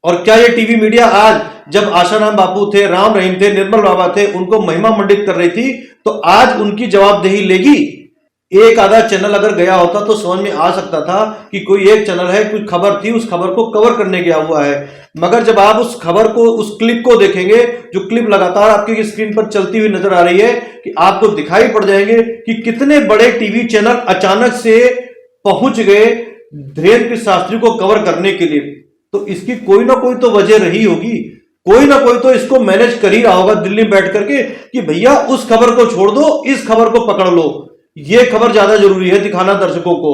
और क्या ये टीवी मीडिया आज, जब आशाराम बापू थे, राम रहीम थे, निर्मल बाबा थे, उनको महिमा मंडित कर रही थी, तो आज उनकी जवाबदेही लेगी? एक आधा चैनल अगर गया होता तो समझ में आ सकता था कि कोई एक चैनल है, कोई खबर थी, उस खबर को कवर करने गया हुआ है। मगर जब आप उस खबर को, उस क्लिप को देखेंगे, जो क्लिप लगातार आपकी स्क्रीन पर चलती हुई नजर आ रही है, कि आपको दिखाई पड़ जाएंगे कि कितने बड़े टीवी चैनल अचानक से पहुंच गए धीरेन्द्र शास्त्री को कवर करने के लिए। तो इसकी कोई ना कोई तो वजह रही होगी, कोई ना कोई तो इसको मैनेज कर ही रहा होगा दिल्ली में बैठ करके कि भैया उस खबर को छोड़ दो, इस खबर को पकड़ लो, ये खबर ज्यादा जरूरी है दिखाना दर्शकों को।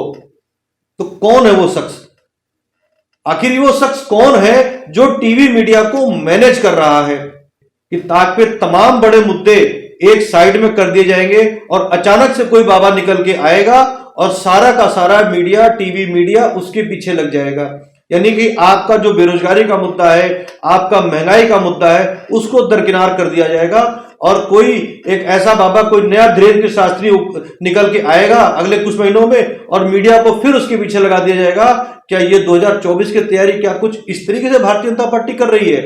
तो कौन है वो शख्स? आखिर वो शख्स कौन है जो टीवी मीडिया को मैनेज कर रहा है कि ताकि तमाम बड़े मुद्दे एक साइड में कर दिए जाएंगे और अचानक से कोई बाबा निकल के आएगा और सारा का सारा मीडिया, टीवी मीडिया उसके पीछे लग जाएगा। यानी कि आपका जो बेरोजगारी का मुद्दा है, आपका महंगाई का मुद्दा है, उसको दरकिनार कर दिया जाएगा और कोई एक ऐसा बाबा, कोई नया धीरेन्द्र शास्त्री निकल के आएगा अगले कुछ महीनों में और मीडिया को फिर उसके पीछे लगा दिया जाएगा। क्या ये 2024 की तैयारी क्या कुछ इस तरीके से भारतीय जनता पार्टी कर रही है?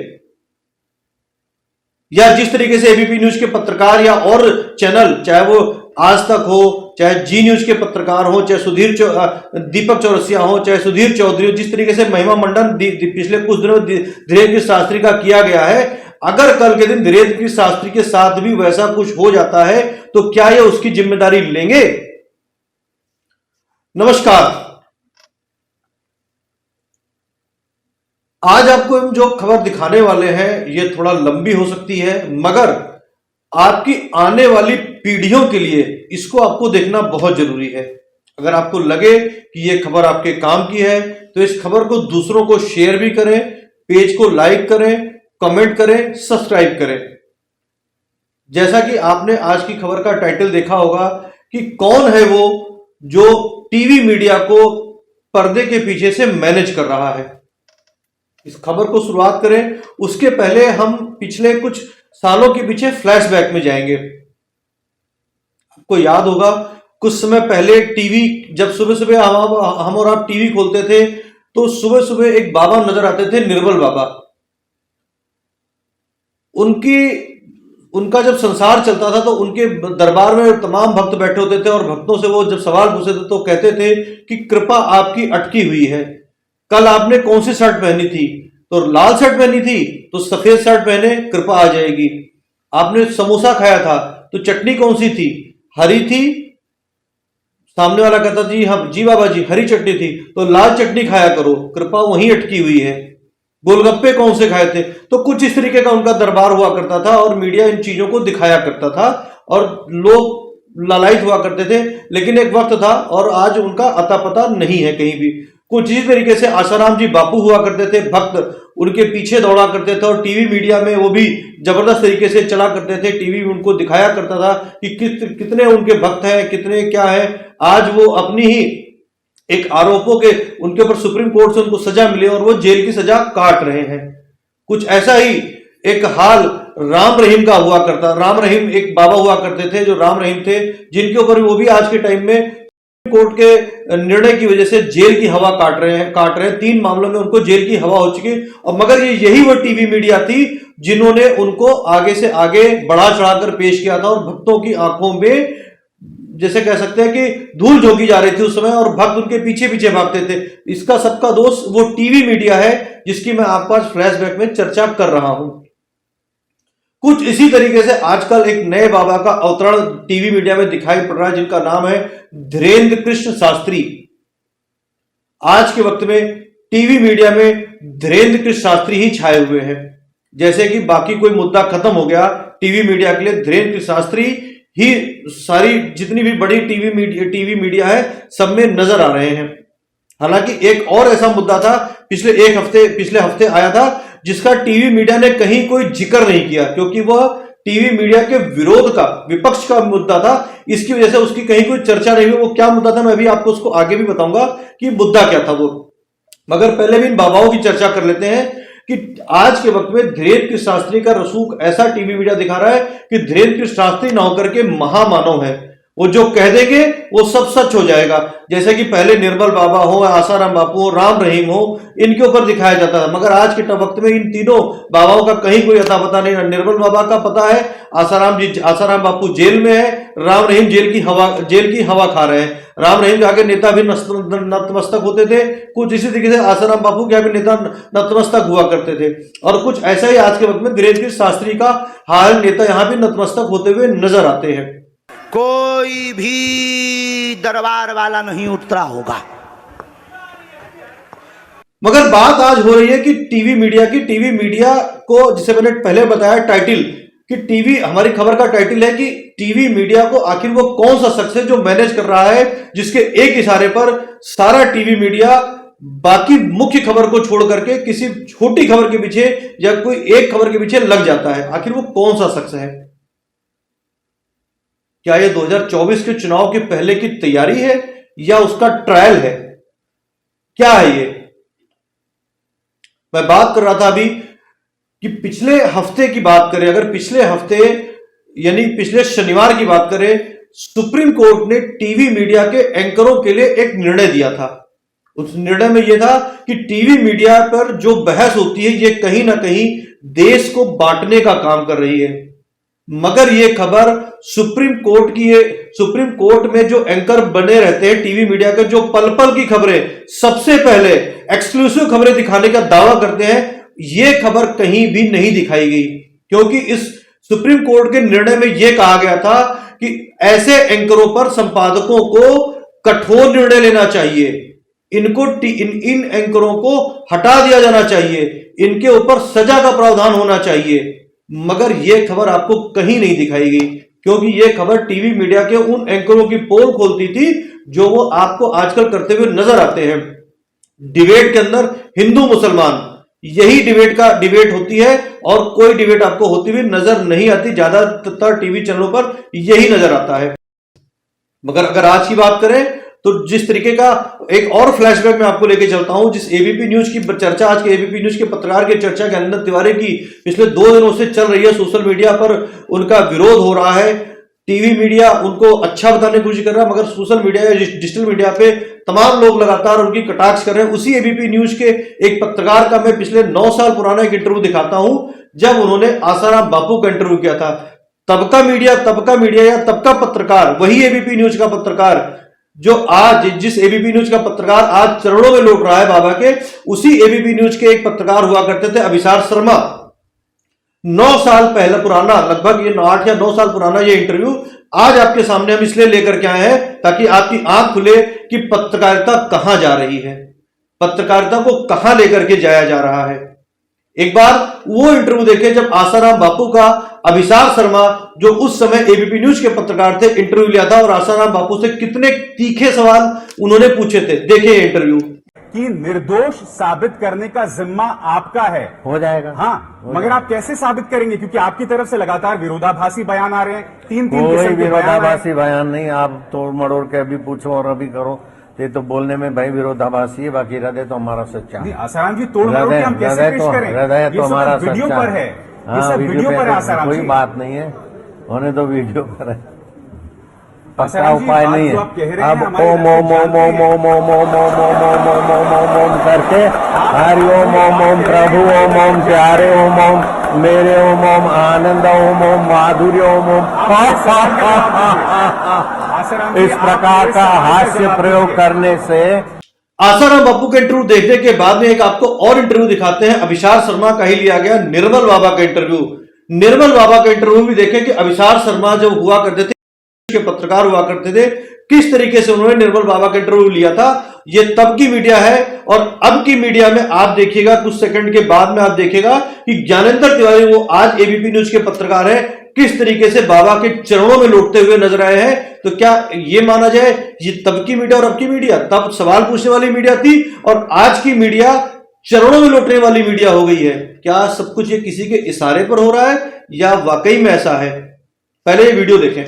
या जिस तरीके से एबीपी न्यूज के पत्रकार या और चैनल, चाहे वो आज तक हो, चाहे जी न्यूज के पत्रकार हो, चाहे दीपक चौरसिया हो, चाहे सुधीर चौधरी हो, जिस तरीके से महिमा मंडन पिछले कुछ दिनों में धीरेन्द्र शास्त्री का किया गया है, अगर कल के दिन धीरेन्द्र शास्त्री के साथ भी वैसा कुछ हो जाता है तो क्या ये उसकी जिम्मेदारी लेंगे? नमस्कार, आज आपको हम जो खबर दिखाने वाले हैं ये थोड़ा लंबी हो सकती है, मगर आपकी आने वाली पीढ़ियों के लिए इसको आपको देखना बहुत जरूरी है। अगर आपको लगे कि ये खबर आपके काम की है तो इस खबर को दूसरों को शेयर भी करें, पेज को लाइक करें, कमेंट करें, सब्सक्राइब करें। जैसा कि आपने आज की खबर का टाइटल देखा होगा कि कौन है वो जो टीवी मीडिया को पर्दे के पीछे से मैनेज कर रहा है। इस खबर को शुरुआत करें उसके पहले हम पिछले कुछ सालों के पीछे फ्लैशबैक में जाएंगे। आपको याद होगा कुछ समय पहले टीवी, जब सुबह सुबह हम और आप टीवी खोलते थे तो सुबह सुबह एक बाबा नजर आते थे, निर्मल बाबा। उनका जब संसार चलता था तो उनके दरबार में तमाम भक्त बैठे होते थे और भक्तों से वो जब सवाल पूछते थे तो कहते थे कि कृपा आपकी अटकी हुई है। कल आपने कौन सी शर्ट पहनी थी? तो लाल शर्ट पहनी थी तो सफेद शर्ट पहने, कृपा आ जाएगी। आपने समोसा खाया था तो चटनी कौन सी थी? हरी थी। सामने वाला कहता जी हाँ जी बाबा जी हरी चटनी थी, तो लाल चटनी खाया करो, कृपा वहीं अटकी हुई है। गोलगप्पे कौन से खाए थे? तो कुछ इस तरीके का उनका दरबार हुआ करता था और मीडिया इन चीजों को दिखाया करता था और लोग लालायित हुआ करते थे। लेकिन एक वक्त था और आज उनका अता पता नहीं है कहीं भी। कुछ इसी तरीके से आशाराम जी बापू हुआ करते थे, भक्त उनके पीछे दौड़ा करते थे और टीवी मीडिया में वो भी जबरदस्त तरीके से चला करते थे। टीवी में उनको दिखाया करता था कि कितने उनके भक्त हैं, कितने क्या है। आज वो अपनी ही एक आरोपों के उनके ऊपर सुप्रीम कोर्ट से उनको सजा मिली और वो जेल की सजा काट रहे हैं। कुछ ऐसा ही एक हाल राम रहीम का हुआ करता। राम रहीम एक बाबा हुआ करते थे जो राम रहीम थे, जिनके ऊपर वो भी आज के टाइम में कोर्ट के निर्णय की वजह से जेल की हवा काट रहे हैं। 3 मामलों में उनको जेल की हवा हो चुकी। और मगर यही वो टीवी मीडिया थी जिन्होंने उनको आगे से आगे बढ़ा चढ़ाकर पेश किया था और भक्तों की आंखों में जैसे कह सकते हैं कि धूल झोंकी जा रही थी उस समय और भक्त उनके पीछे पीछे भागते थे। इसका सबका दोष वो टीवी मीडिया है जिसकी मैं आपको आज फ्लैशबैक में चर्चा कर रहा हूं। कुछ इसी तरीके से आजकल एक नए बाबा का अवतरण टीवी मीडिया में दिखाई पड़ रहा है जिनका नाम है धीरेन्द्र कृष्ण शास्त्री। आज के वक्त में टीवी मीडिया में धीरेन्द्र कृष्ण शास्त्री ही छाए हुए हैं। जैसे कि बाकी कोई मुद्दा खत्म हो गया टीवी मीडिया के लिए, धीरेन्द्र कृष्ण शास्त्री ही सारी जितनी भी बड़ी टीवी मीडिया है सब में नजर आ रहे हैं। हालांकि एक और ऐसा मुद्दा था पिछले हफ्ते आया था जिसका टीवी मीडिया ने कहीं कोई जिक्र नहीं किया, क्योंकि वह टीवी मीडिया के विरोध का, विपक्ष का मुद्दा था। इसकी वजह से उसकी कहीं कोई चर्चा नहीं हुई। वो क्या मुद्दा था मैं भी आपको उसको आगे भी बताऊंगा कि मुद्दा क्या था वो। मगर पहले भी इन बाबाओं की चर्चा कर लेते हैं कि आज के वक्त में धीरेन्द्र कृष्ण शास्त्री का रसूख ऐसा टीवी मीडिया दिखा रहा है कि धीरेन्द्र कृष्ण शास्त्री ना होकर के महामानव है। वो जो कह देंगे वो सब सच हो जाएगा। जैसे कि पहले निर्मल बाबा हो, आसाराम बापू हो, राम रहीम हो, इनके ऊपर दिखाया जाता था। मगर आज के वक्त में इन तीनों बाबाओं का कहीं कोई अता पता नहीं। निर्मल बाबा का पता है, आसाराम बापू जेल में है, राम रहीम जेल की हवा खा रहे हैं। राम रहीम के आगे नेता भी नतमस्तक होते थे, कुछ इसी तरीके से आसाराम बापू के आगे नेता नतमस्तक हुआ करते थे। और कुछ ऐसा ही आज के वक्त में वीरेंद्र शास्त्री का हाल नेता यहां भी नतमस्तक होते हुए नजर आते हैं। कोई भी दरबार वाला नहीं उतरा होगा। मगर बात आज हो रही है कि टीवी मीडिया को, जिसे मैंने पहले बताया टाइटिल कि टीवी, हमारी खबर का टाइटिल है कि टीवी मीडिया को आखिर वो कौन सा शख्स है जो मैनेज कर रहा है, जिसके एक इशारे पर सारा टीवी मीडिया बाकी मुख्य खबर को छोड़ करके किसी छोटी खबर के पीछे या कोई एक खबर के पीछे लग जाता है। आखिर वो कौन सा शख्स है? क्या ये 2024 के चुनाव के पहले की तैयारी है या उसका ट्रायल है? क्या है ये? मैं बात कर रहा था अभी कि पिछले हफ्ते की बात करें, अगर पिछले हफ्ते यानी पिछले शनिवार की बात करें, सुप्रीम कोर्ट ने टीवी मीडिया के एंकरों के लिए एक निर्णय दिया था। उस निर्णय में यह था कि टीवी मीडिया पर जो बहस होती है ये कहीं ना कहीं देश को बांटने का काम कर रही है। मगर यह खबर सुप्रीम कोर्ट में जो एंकर बने रहते हैं टीवी मीडिया के, जो पल पल की खबरें सबसे पहले एक्सक्लूसिव खबरें दिखाने का दावा करते हैं, यह खबर कहीं भी नहीं दिखाई गई। क्योंकि इस सुप्रीम कोर्ट के निर्णय में यह कहा गया था कि ऐसे एंकरों पर संपादकों को कठोर निर्णय लेना चाहिए, इन एंकरों को हटा दिया जाना चाहिए, इनके ऊपर सजा का प्रावधान होना चाहिए। मगर यह खबर आपको कहीं नहीं दिखाई गई, क्योंकि यह खबर टीवी मीडिया के उन एंकरों की पोल खोलती थी जो वो आपको आजकल करते हुए नजर आते हैं। डिबेट के अंदर हिंदू मुसलमान, यही डिबेट होती है और कोई डिबेट आपको होती हुई नजर नहीं आती। ज्यादातर टीवी चैनलों पर यही नजर आता है। मगर अगर आज की बात करें तो जिस तरीके का एक और फ्लैशबैक में आपको लेके चलता हूं, जिस एबीपी न्यूज की चर्चा, आज के एबीपी न्यूज के पत्रकार की चर्चा ज्ञानेंद्र तिवारी की पिछले 2 दिनों से चल रही है। सोशल मीडिया पर उनका विरोध हो रहा है, टीवी मीडिया उनको अच्छा बताने की कोशिश कर रहा है, मगर सोशल मीडिया या डिजिटल मीडिया पे तमाम लोग लगातार उनकी कटाक्ष कर रहे हैं। उसी एबीपी न्यूज के एक पत्रकार का मैं पिछले 9 साल पुराना एक इंटरव्यू दिखाता हूं, जब उन्होंने आसाराम बापू का इंटरव्यू किया था। तब का मीडिया या तब का पत्रकार, वही एबीपी न्यूज का पत्रकार जो आज, जिस एबीपी न्यूज का पत्रकार आज चरणों में लौट रहा है बाबा के, उसी एबीपी न्यूज के एक पत्रकार हुआ करते थे अभिसार शर्मा। 9 साल पहले पुराना, लगभग ये 8 या 9 साल पुराना ये इंटरव्यू आज आपके सामने हम इसलिए लेकर के आए हैं ताकि आपकी आंख खुले कि पत्रकारिता कहां जा रही है, पत्रकारिता को कहां लेकर के जाया जा रहा है। एक बार वो इंटरव्यू देखें जब आसाराम बापू का अभिसार शर्मा, जो उस समय एबीपी न्यूज के पत्रकार थे, इंटरव्यू लिया था और आसाराम बापू से कितने तीखे सवाल उन्होंने पूछे थे। देखिए ये इंटरव्यू। कि निर्दोष साबित करने का जिम्मा आपका है, हो जाएगा। हाँ, मगर आप कैसे साबित करेंगे? क्योंकि आपकी तरफ से लगातार विरोधाभासी बयान आ रहे हैं, 3-3 कोई किस्म के विरोधाभासी बयान नहीं। आप तोड़ मड़ोड़ के अभी पूछो और अभी करो, ये तो बोलने में भाई विरोधाभासी है, बाकी हृदय तो हमारा सच्चा है। आसाराम जी, तोड़ मड़ोड़ के हम कैसे पेश करें? हृदय तो हमारा वीडियो पर है, हाँ, वीडियो पर है आसाराम जी, कोई बात नहीं है, होने तो वीडियो पर है, पक्का उपाय नहीं है। अब ओम ओम ओम ओम ओम ओम ओम ओम ओम ओम ओम ओम ओम ओम करके हरि ओम ओम ओम प्रभु ओम ओम प्यारे ओम ओम मेरे ओम ओम आनंद ओम ओम माधुर्य ओम ओम, इस प्रकार का हास्य प्रयोग करने से। आसाराम बापू के इंटरव्यू देखने के बाद में एक आपको और इंटरव्यू दिखाते हैं। अभिसार शर्मा का ही लिया गया निर्मल बाबा का इंटरव्यू। निर्मल बाबा का इंटरव्यू भी देखें कि अभिसार शर्मा जब हुआ करते थे, के पत्रकार हुआ करते थे, किस तरीके से उन्होंने निर्मल बाबा का इंटरव्यू लिया था। ये तब की मीडिया है और अब की मीडिया में आप देखिएगा, कुछ सेकंड के बाद में आप देखिएगा कि ज्ञानेंद्र तिवारी, वो आज एबीपी न्यूज के पत्रकार है, किस तरीके से बाबा के चरणों में लौटते हुए नजर आए हैं। तो क्या ये माना जाए ये तब की मीडिया और अब की मीडिया, तब सवाल पूछने वाली मीडिया थी और आज की मीडिया चरणों में लौटने वाली मीडिया हो गई है? क्या सब कुछ ये किसी के इशारे पर हो रहा है या वाकई में ऐसा है? पहले ये वीडियो देखें।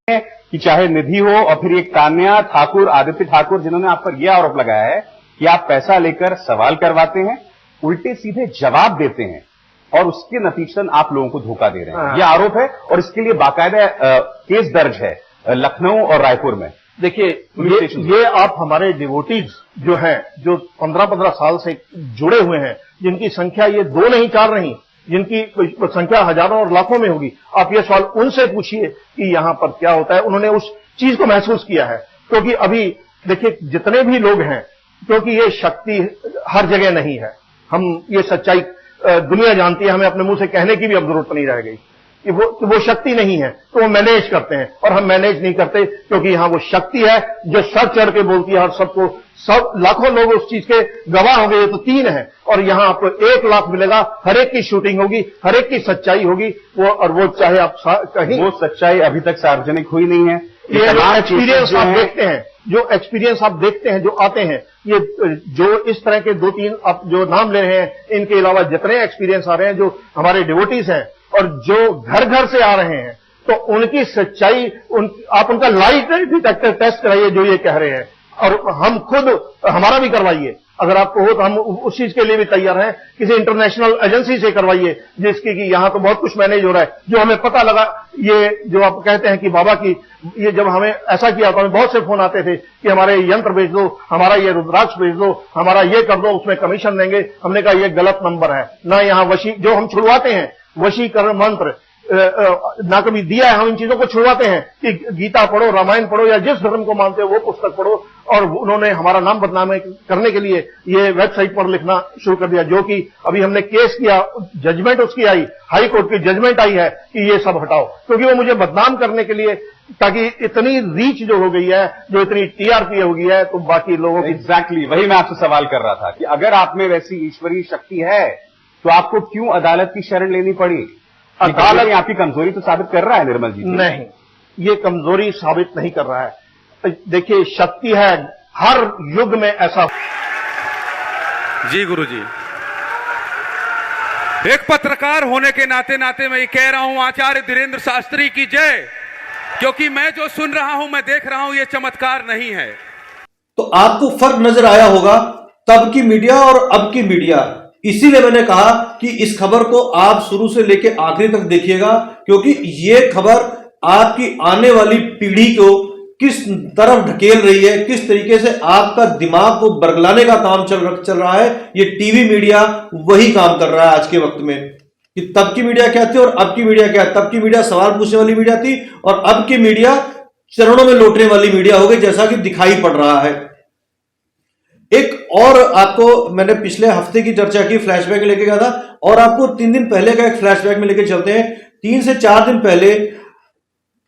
कि चाहे निधि हो और फिर ये कान्या ठाकुर, आदित्य ठाकुर, जिन्होंने आप पर यह आरोप लगाया है कि आप पैसा लेकर सवाल करवाते हैं, उल्टे सीधे जवाब देते हैं और उसके नतीजतन आप लोगों को धोखा दे रहे हैं, यह आरोप है और इसके लिए बाकायदा केस दर्ज है। लखनऊ और रायपुर में। देखिए, ये आप हमारे डिवोटीज जो हैं, जो 15-15 साल से जुड़े हुए हैं, जिनकी संख्या ये 2 नहीं 4 नहीं, जिनकी संख्या हजारों और लाखों में होगी, आप ये सवाल उनसे पूछिए कि यहां पर क्या होता है। उन्होंने उस चीज को महसूस किया है। क्योंकि अभी देखिए, जितने भी लोग हैं, क्योंकि ये शक्ति हर जगह नहीं है, हम ये सच्चाई दुनिया जानती है, हमें अपने मुंह से कहने की भी अब जरूरत नहीं रह गई कि वो शक्ति नहीं है, तो वो मैनेज करते हैं, और हम मैनेज नहीं करते, क्योंकि यहां वो शक्ति है जो सर चढ़ के बोलती है, और सबको सब लाखों लोग उस चीज के गवाह होंगे। ये तो 3 है, और यहां आपको 1 लाख मिलेगा, हर एक की शूटिंग होगी, हर एक की सच्चाई होगी, वो चाहे आप कहीं, वो सच्चाई अभी तक सार्वजनिक हुई नहीं है। ये एक्सपीरियंस आप देखते हैं, जो एक्सपीरियंस आप देखते हैं, जो आते हैं, ये जो इस तरह के 2-3 आप जो नाम ले रहे हैं, इनके अलावा जितने एक्सपीरियंस आ रहे हैं, जो हमारे डिवोटीज हैं और जो घर घर से आ रहे हैं, तो उनकी सच्चाई, आप उनका लाइट डिटेक्टर टेस्ट कराइए जो ये कह रहे हैं, और हम खुद हमारा भी करवाइए। अगर आपको हो तो हम उस चीज के लिए भी तैयार हैं। किसी इंटरनेशनल एजेंसी से करवाइए, जिसकी कि यहां तो बहुत कुछ मैनेज हो रहा है। जो हमें पता लगा, ये जो आप कहते हैं कि बाबा की, ये जब हमें ऐसा किया तो हमें बहुत से फोन आते थे कि हमारे यंत्र भेज दो, हमारा ये रुद्राक्ष भेज दो, हमारा ये कर दो, उसमें कमीशन देंगे। हमने कहा ये गलत नंबर है ना। यहाँ जो हम छुड़वाते हैं वशीकरण मंत्र ना कभी दिया है। हम इन चीजों को छुड़वाते हैं कि गीता पढ़ो, रामायण पढ़ो, या जिस धर्म को मानते हो वो पुस्तक पढ़ो। और उन्होंने हमारा नाम बदनाम करने के लिए ये वेबसाइट पर लिखना शुरू कर दिया, जो कि अभी हमने केस किया, जजमेंट उसकी आई, हाई कोर्ट की जजमेंट आई है कि ये सब हटाओ, क्योंकि वो मुझे बदनाम करने के लिए, ताकि इतनी रीच जो हो गई है, जो इतनी टीआरपी हो गई है, तो बाकी लोगों की। एग्जैक्टली वही मैं आपसे सवाल कर रहा था कि अगर आप में वैसी ईश्वरीय शक्ति है तो आपको क्यों अदालत की शरण लेनी पड़ी? अदालत आपकी कमजोरी तो साबित कर रहा है निर्मल जी। नहीं, ये कमजोरी साबित नहीं कर रहा है। देखिए, शक्ति है, हर युग में ऐसा। जी गुरुजी, एक पत्रकार होने के नाते नाते मैं ये कह रहा हूं, आचार्य धीरेन्द्र शास्त्री की जय, क्योंकि मैं जो सुन रहा हूं, मैं देख रहा हूं, ये चमत्कार नहीं है। तो आपको फर्क नजर आया होगा तब की मीडिया और अब की मीडिया। इसीलिए मैंने कहा कि इस खबर को आप शुरू से लेकर आखिरी तक देखिएगा, क्योंकि यह खबर आपकी आने वाली पीढ़ी को किस तरफ ढकेल रही है, किस तरीके से आपका दिमाग को बरगलाने का काम चल रहा है। ये टीवी मीडिया वही काम कर रहा है आज के वक्त में। कि तब की मीडिया क्या थी और अब की मीडिया क्या है। तब की मीडिया सवाल पूछने वाली मीडिया थी, और अब की मीडिया चरणों में लौटने वाली मीडिया हो गई, जैसा कि दिखाई पड़ रहा है। एक और आपको मैंने पिछले हफ्ते की चर्चा की, फ्लैशबैक लेके गया था, और आपको 3 दिन पहले का एक फ्लैशबैक में लेके चलते हैं। 3 से 4 दिन पहले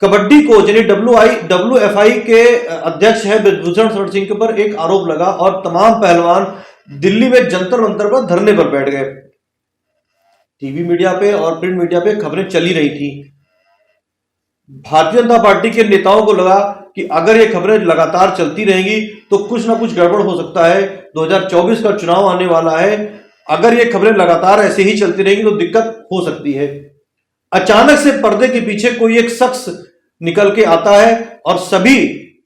कबड्डी कोच यानी WFI के अध्यक्ष है ब्रिजभूषण शरण सिंह के ऊपर एक आरोप लगा, और तमाम पहलवान दिल्ली में जंतर मंतर पर धरने पर बैठ गए। टीवी मीडिया पे और प्रिंट मीडिया पे खबरें चली रही थी। भारतीय जनता पार्टी के नेताओं को लगा कि अगर ये खबरें लगातार चलती रहेंगी तो कुछ ना कुछ गड़बड़ हो सकता है। 2024 का चुनाव आने वाला है, अगर ये खबरें लगातार ऐसे ही चलती रहेंगी तो दिक्कत हो सकती है। अचानक से पर्दे के पीछे कोई एक शख्स निकल के आता है और सभी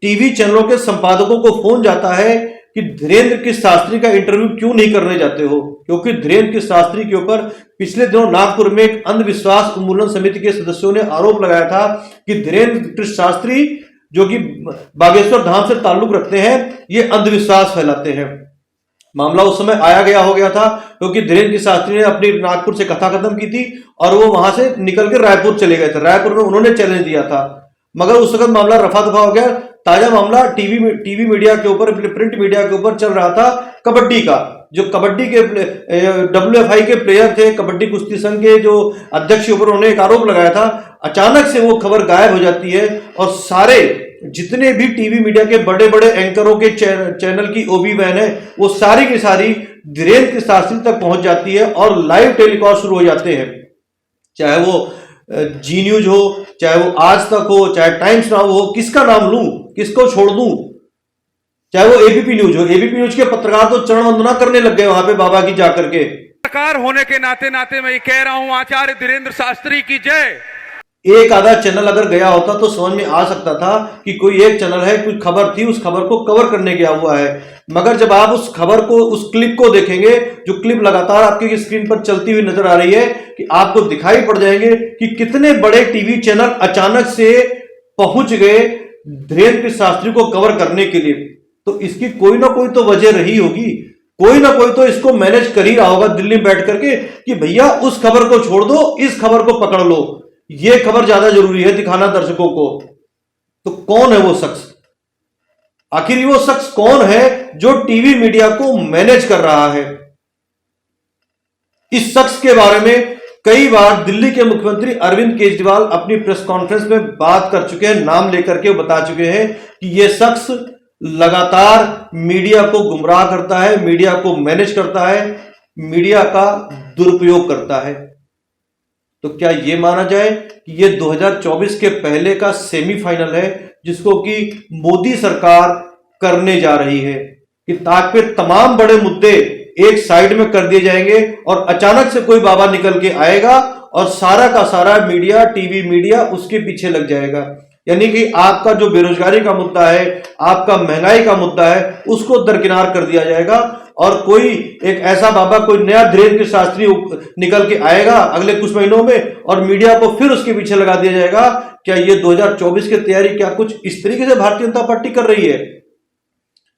टीवी चैनलों के संपादकों को फोन जाता है कि धीरेन्द्र की शास्त्री का इंटरव्यू क्यों नहीं करने जाते हो, क्योंकि धीरेन्द्र की शास्त्री के ऊपर पिछले दिनों नागपुर में एक अंधविश्वास उन्मूलन समिति के सदस्यों ने आरोप लगाया था कि धीरेन्द्र कृष्ण शास्त्री जो कि बागेश्वर धाम से ताल्लुक रखते हैं, ये अंधविश्वास फैलाते हैं। मामला उस समय आया गया हो गया था, क्योंकि धीरेन्द्र की शास्त्री ने अपनी नागपुर से कथा खत्म की थी और वो वहां से निकल के रायपुर चले गए थे। रायपुर में उन्होंने चैलेंज दिया था, मगर उस वक्त मामला रफा दफा हो गया। ताजा मामला टीवी मीडिया के ऊपर, प्रिंट मीडिया के ऊपर चल रहा था कबड्डी का। जो कबड्डी के WFI के प्लेयर थे, कबड्डी कुश्ती संघ के जो अध्यक्ष के ऊपर उन्होंने एक आरोप लगाया था। अचानक से वो खबर गायब हो जाती है और सारे जितने भी टीवी मीडिया के बड़े बड़े एंकरों के चैनल की ओबी वैन है, वो सारी की सारी धीरेन्द्र की शास्त्री तक पहुंच जाती है और लाइव टेलीकास्ट शुरू हो जाते हैं। चाहे वो जी न्यूज हो, चाहे वो आज तक हो, चाहे टाइम्स नाउ हो, किसका नाम लूं, किसको छोड़ दूं, चाहे वो एबीपी न्यूज हो। एबीपी न्यूज के पत्रकार तो चरण वंदना करने लग गए वहां पे बाबा की जाकर के। पत्रकार होने के नाते नाते मैं ये कह रहा हूं, आचार्य धीरेन्द्र शास्त्री की जय। एक आधा चैनल अगर गया होता तो समझ में आ सकता था कि कोई एक चैनल है, कुछ खबर थी, उस खबर को कवर करने गया हुआ है। मगर जब आप उस खबर को, उस क्लिप को देखेंगे, जो क्लिप लगातार आपकी स्क्रीन पर चलती हुई नजर आ रही है, कि आपको दिखाई पड़ जाएंगे कि कितने बड़े टीवी चैनल अचानक से पहुंच गए धीरेन्द्र शास्त्री को कवर करने के लिए, तो इसकी कोई ना कोई तो वजह रही होगी, कोई ना कोई तो इसको मैनेज कर ही रहा होगा दिल्ली में बैठ करके कि भैया उस खबर को छोड़ दो, इस खबर को पकड़ लो, ये खबर ज्यादा जरूरी है दिखाना दर्शकों को। तो कौन है वो शख्स? आखिर वो शख्स कौन है जो टीवी मीडिया को मैनेज कर रहा है? इस शख्स के बारे में कई बार दिल्ली के मुख्यमंत्री अरविंद केजरीवाल अपनी प्रेस कॉन्फ्रेंस में बात कर चुके हैं, नाम लेकर के बता चुके हैं कि यह शख्स लगातार मीडिया को गुमराह करता है, मीडिया को मैनेज करता है, मीडिया का दुरुपयोग करता है। तो क्या यह माना जाए कि यह 2024 के पहले का सेमीफाइनल है जिसको कि मोदी सरकार करने जा रही है, कि ताकि तमाम बड़े मुद्दे एक साइड में कर दिए जाएंगे और अचानक से कोई बाबा निकल के आएगा और सारा का सारा मीडिया, टीवी मीडिया उसके पीछे लग जाएगा। यानी कि आपका जो बेरोजगारी का मुद्दा है, आपका महंगाई का मुद्दा है, उसको दरकिनार कर दिया जाएगा और कोई एक ऐसा बाबा, कोई नया धीरेन्द्र शास्त्री निकल के आएगा अगले कुछ महीनों में और मीडिया को फिर उसके पीछे लगा दिया जाएगा। क्या ये 2024 की तैयारी क्या कुछ इस तरीके से भारतीय जनता पार्टी कर रही है,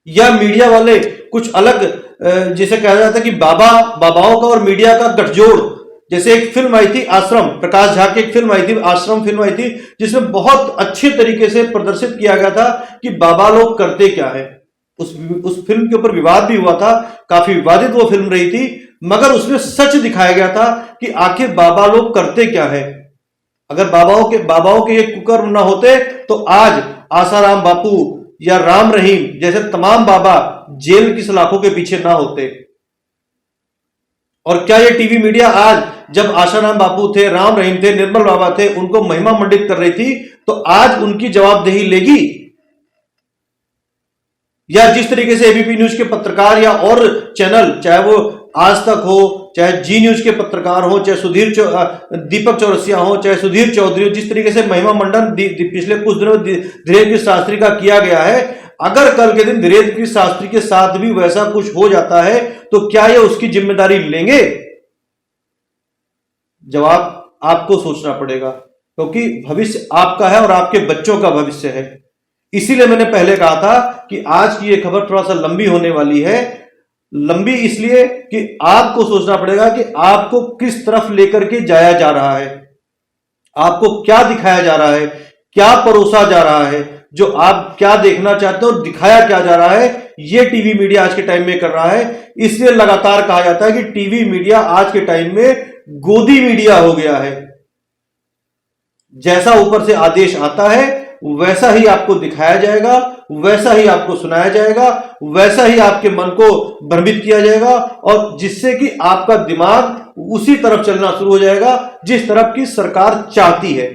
या मीडिया वाले कुछ अलग, जिसे कहा जाता है कि बाबाओं का और मीडिया का गठजोड़? जैसे एक फिल्म आई थी आश्रम, प्रकाश झा की एक फिल्म आई थी आश्रम, फिल्म आई थी जिसमें बहुत अच्छे तरीके से प्रदर्शित किया गया था कि बाबा लोग करते क्या है। उस फिल्म के ऊपर विवाद भी हुआ था, काफी विवादित वो फिल्म रही थी, मगर उसमें सच दिखाया गया था कि आखिर बाबा लोग करते क्या है। अगर बाबाओं के ये कुकर्म ना होते तो आज आसाराम बापू या राम रहीम जैसे तमाम बाबा जेल की सलाखों के पीछे ना होते। और क्या ये टीवी मीडिया आज, जब आसाराम बापू थे, राम रहीम थे, निर्मल बाबा थे, उनको महिमा मंडित कर रही थी, तो आज उनकी जवाबदेही लेगी? या जिस तरीके से एबीपी न्यूज के पत्रकार या और चैनल, चाहे वो आज तक हो, चाहे जी न्यूज के पत्रकार हो, चाहे दीपक चौरसिया हो, चाहे सुधीर चौधरी हो, जिस तरीके से महिमा मंडन पिछले कुछ दिनों में धीरेन्द्र शास्त्री का किया गया है, अगर कल के दिन धीरेन्द्र शास्त्री के साथ भी वैसा कुछ हो जाता है तो क्या ये उसकी जिम्मेदारी लेंगे? जवाब आपको सोचना पड़ेगा, क्योंकि भविष्य आपका है और आपके बच्चों का भविष्य है। इसीलिए मैंने पहले कहा था कि आज की यह खबर थोड़ा सा लंबी होने वाली है। लंबी इसलिए कि आपको सोचना पड़ेगा कि आपको किस तरफ लेकर के जाया जा रहा है, आपको क्या दिखाया जा रहा है, क्या परोसा जा रहा है, जो आप क्या देखना चाहते हो, दिखाया क्या जा रहा है, ये टीवी मीडिया आज के टाइम में कर रहा है। इसलिए लगातार कहा जाता है कि टीवी मीडिया आज के टाइम में गोदी मीडिया हो गया है। जैसा ऊपर से आदेश आता है वैसा ही आपको दिखाया जाएगा, वैसा ही आपको सुनाया जाएगा, वैसा ही आपके मन को भ्रमित किया जाएगा, और जिससे कि आपका दिमाग उसी तरफ चलना शुरू हो जाएगा जिस तरफ की सरकार चाहती है।